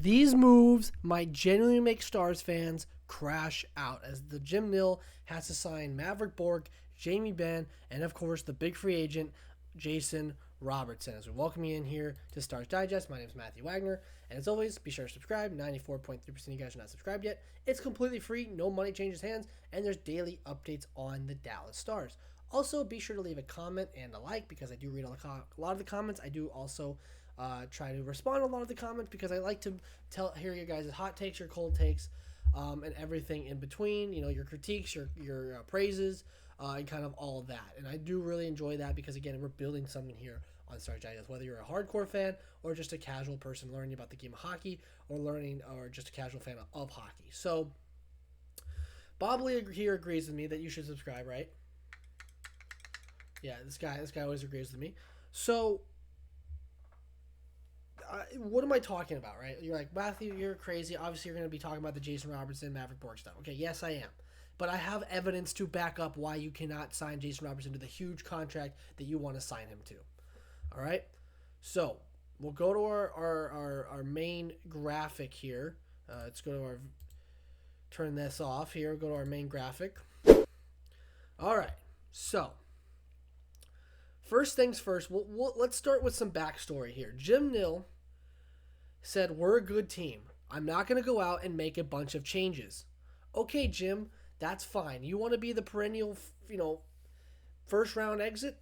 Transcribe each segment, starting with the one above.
These moves might genuinely make Stars fans crash out, as the Jim Nill has to sign Maverick Bourque, Jamie Benn, and of course the big free agent Jason Robertson. As we welcome you in here to Stars Digest, my name is Matthew Wagner, and as always, be sure to subscribe. 94.3% of you guys are not subscribed yet. It's completely free, no money changes hands, and there's daily updates on the Dallas Stars. Also, be sure to leave a comment and a like, because I do read a lot of the comments. I do also try to respond to a lot of the comments, because I like to hear your guys' hot takes, your cold takes, and everything in between. You know, your critiques, your praises, and kind of all of that. And I do really enjoy that, because again, we're building something here on Stars Digest. Whether you're a hardcore fan or just a casual person learning about the game of hockey, or just a casual fan of hockey. So Bob Lee here agrees with me that you should subscribe, right? Yeah, this guy always agrees with me. So what am I talking about, right? You're like, Matthew, you're crazy. Obviously, you're going to be talking about the Jason Robertson, Maverick Bourque stuff. Okay, yes, I am. But I have evidence to back up why you cannot sign Jason Robertson to the huge contract that you want to sign him to. All right? So we'll go to our main graphic here. Let's go to turn this off here. Go to our main graphic. All right. So first things first, let's start with some backstory here. Jim Nill said, we're a good team. I'm not going to go out and make a bunch of changes. Okay, Jim, that's fine. You want to be the perennial, first round exit?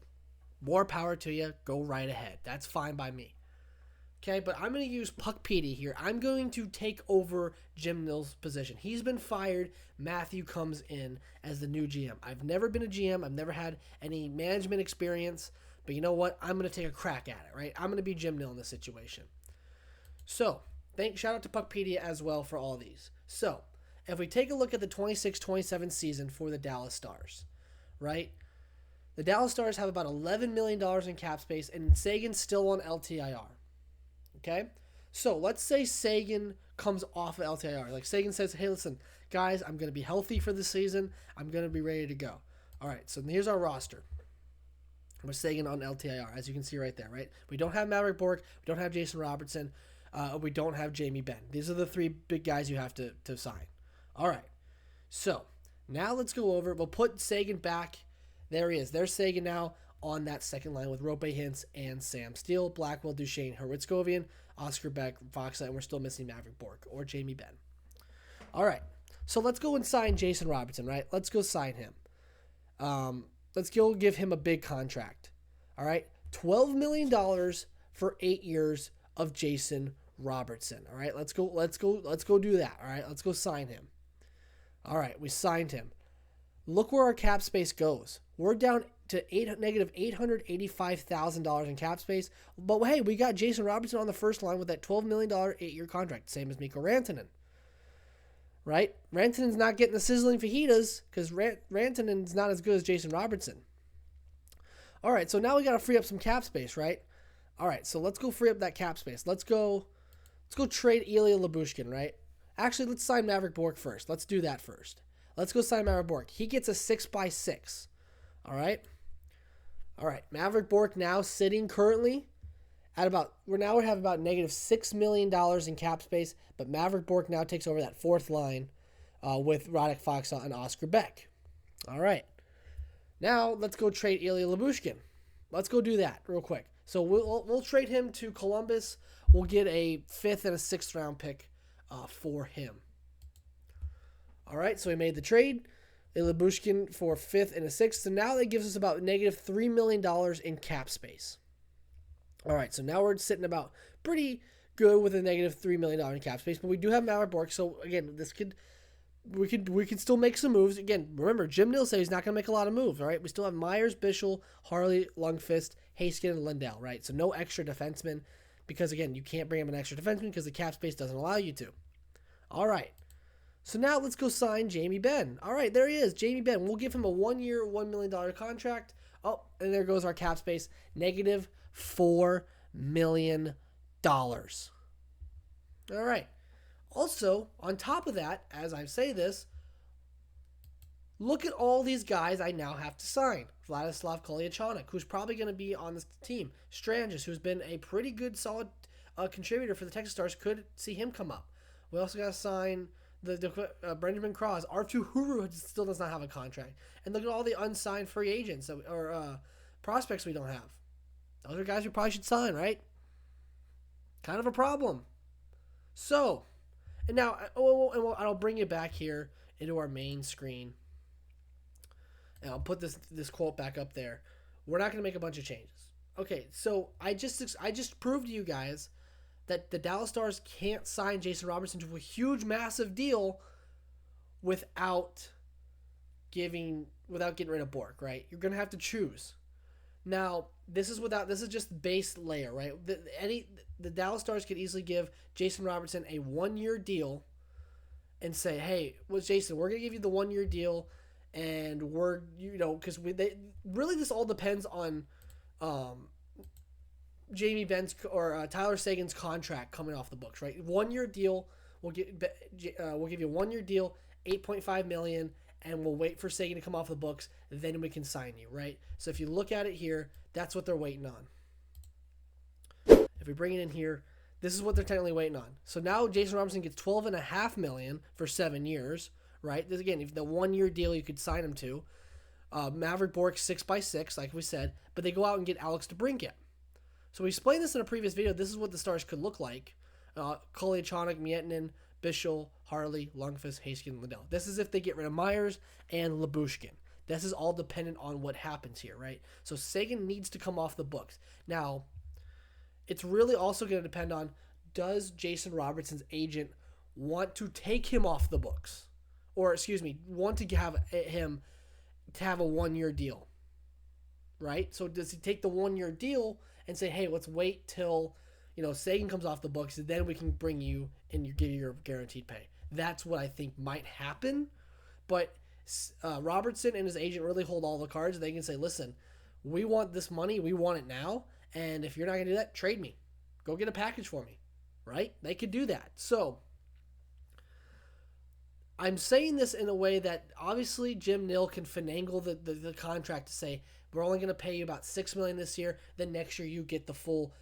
More power to you. Go right ahead. That's fine by me. Okay, but I'm going to use Puckpedia here. I'm going to take over Jim Nill's position. He's been fired. Matthew comes in as the new GM. I've never been a GM. I've never had any management experience. But you know what? I'm going to take a crack at it, right? I'm going to be Jim Nill in this situation. So, shout out to Puckpedia as well for all these. So, if we take a look at the 26-27 season for the Dallas Stars, right? The Dallas Stars have about $11 million in cap space, and Sagan's still on LTIR. Okay? So, let's say Sagan comes off of LTIR. Like, Sagan says, hey, listen, guys, I'm going to be healthy for the season. I'm going to be ready to go. All right, so here's our roster. With Sagan on LTIR, as you can see right there, right? We don't have Maverick Bourque. We don't have Jason Robertson. We don't have Jamie Benn. These are the three big guys you have to sign. All right. So, now let's go over. We'll put Sagan back. There he is. There's Sagan now on that second line with Roope Hintz and Sam Steele, Blackwell, Duchesne, Hurwitz-Govian, Oscar Beck, Foxa, and we're still missing Maverick Bourque or Jamie Benn. All right. So, let's go and sign Jason Robertson, right? Let's go sign him. Let's go give him a big contract. All right. $12 million for 8 years of Jason Robertson. All right. Let's go do that. All right. Let's go sign him. All right. We signed him. Look where our cap space goes. We're down to negative $885,000 in cap space. But hey, we got Jason Robertson on the first line with that $12 million 8-year contract. Same as Mikko Rantanen. Right? Rantanen's not getting the sizzling fajitas because Rantanen's not as good as Jason Robertson. All right, so now we got to free up some cap space, right? All right, so let's go free up that cap space. Let's go trade Ilya Lyubushkin, right? Actually, let's sign Maverick Bourque first. Let's do that first. Let's go sign Maverick Bourque. He gets a 6x6. All right? All right, Maverick Bourque now sitting currently at we have about negative $6 million in cap space, but Maverick Bourque now takes over that fourth line with Radek Foxa and Oscar Beck. All right. Now let's go trade Ilya Lyubushkin. Let's go do that real quick. So we'll trade him to Columbus. We'll get a 5th and a 6th round pick for him. All right, so we made the trade. Lyubushkin for 5th and a 6th. So now that gives us about negative $3 million in cap space. All right, so now we're sitting about pretty good with a negative $3 million in cap space, but we do have Maverick Bourque. So again, we could still make some moves. Again, remember, Jim Nill said he's not going to make a lot of moves, all right? We still have Myers, Bichel, Harley, Lundqvist, Heiskanen, and Lindell, right? So no extra defensemen because, again, you can't bring him an extra defenseman because the cap space doesn't allow you to. All right. So now let's go sign Jamie Benn. All right, there he is, Jamie Benn. We'll give him a 1-year, $1 million contract. Oh, and there goes our cap space, negative $4 million. All right. Also, on top of that, as I say this, look at all these guys I now have to sign. Vladislav Kolyachonok, who's probably going to be on this team. Stranges, who's been a pretty good, solid a contributor for the Texas Stars could see him come up. We also got to sign the Benjamin Cross. R2 Huru still does not have a contract. And look at all the unsigned free agents or prospects we don't have. Those are guys we probably should sign, right? Kind of a problem. So, and now, I'll bring you back here into our main screen. And I'll put this quote back up there. We're not going to make a bunch of changes. Okay, so I just proved to you guys that the Dallas Stars can't sign Jason Robertson to a huge, massive deal without getting rid of Bork, right? You're gonna have to choose. Now, this is just base layer, right? The Dallas Stars could easily give Jason Robertson a 1-year deal and say, hey, Jason, we're gonna give you the 1-year deal, and because this all depends on Jamie Benn's or Tyler Seguin's contract coming off the books, right? 1-year deal. We'll give you a 1-year deal, $8.5 million, and we'll wait for Seguin to come off the books. Then we can sign you, right? So if you look at it here, that's what they're waiting on. If we bring it in here, this is what they're technically waiting on. So now Jason Robertson gets $12.5 million for 7 years, right? This, again, if the 1-year deal you could sign him to. Maverick Bork 6x6, like we said, but they go out and get Alex DeBrincat. So we explained this in a previous video. This is what the Stars could look like. Kolyachonok, Miettinen, Bischel, Harley, Lundqvist, Heiskanen, Liddell. This is if they get rid of Myers and Lyubushkin. This is all dependent on what happens here, right? So Seguin needs to come off the books. Now, it's really also going to depend on, does Jason Robertson's agent want to take him off the books? Or, want to have him to have a 1-year deal, right? So does he take the 1-year deal and say, hey, let's wait till Seguin comes off the books, and then we can bring you and give you your guaranteed pay? That's what I think might happen. But Robertson and his agent really hold all the cards. They can say, listen, we want this money. We want it now. And if you're not going to do that, trade me. Go get a package for me, right? They could do that. So I'm saying this in a way that obviously Jim Nill can finagle the contract to say, we're only going to pay you about $6 million this year. Then next year you get the full,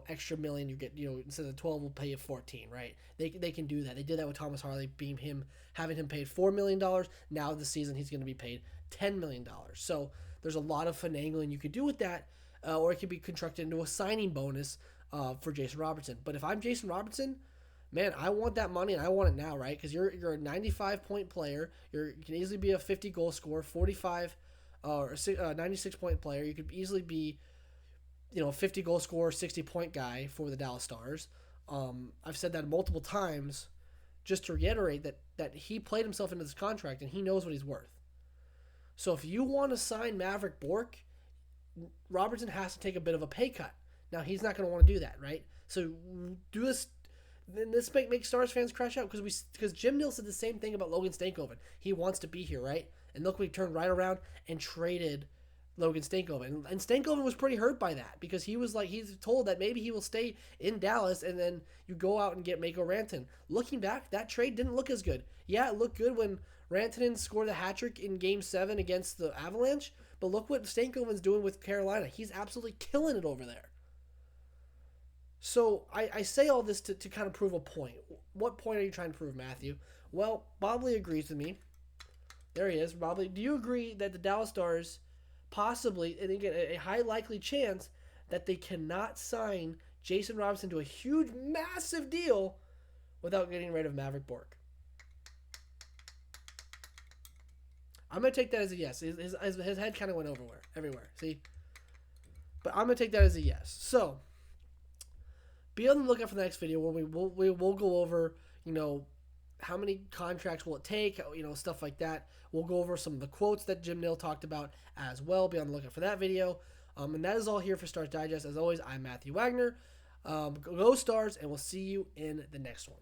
extra $1 million. You get, instead of 12, we'll pay you 14, right? They can do that. They did that with Thomas Harley, having him paid $4 million. Now this season he's going to be paid $10 million. So there's a lot of finagling you could do with that, or it could be constructed into a signing bonus for Jason Robertson. But if I'm Jason Robertson, man, I want that money, and I want it now, right? Because you're a 95-point player. You can easily be a 50-goal scorer, 45 or 96-point player. You could easily be, a 50-goal scorer, 60-point guy for the Dallas Stars. I've said that multiple times, just to reiterate that he played himself into this contract, and he knows what he's worth. So if you want to sign Maverick Bork, Robertson has to take a bit of a pay cut. Now, he's not going to want to do that, right? So do this. Then this makes Stars fans crash out because Jim Nill said the same thing about Logan Stankoven. He wants to be here, right? And look, we turned right around and traded Logan Stankoven. And Stankoven was pretty hurt by that because he's told that maybe he will stay in Dallas, and then you go out and get Mikko Rantanen. Looking back, that trade didn't look as good. Yeah, it looked good when Rantanen scored the hat trick in Game 7 against the Avalanche, but look what Stankoven's doing with Carolina. He's absolutely killing it over there. So I say all this to kind of prove a point. What point are you trying to prove, Matthew? Well, Bobley agrees with me. There he is. Bobley, do you agree that the Dallas Stars possibly, and again, a high likely chance that they cannot sign Jason Robertson to a huge, massive deal without getting rid of Maverick Bork? I'm going to take that as a yes. His head kind of went everywhere. See? But I'm going to take that as a yes. So be on the lookout for the next video where we'll go over, how many contracts will it take, stuff like that. We'll go over some of the quotes that Jim Nill talked about as well. Be on the lookout for that video. And that is all here for Stars Digest. As always, I'm Matthew Wagner. Go Stars, and we'll see you in the next one.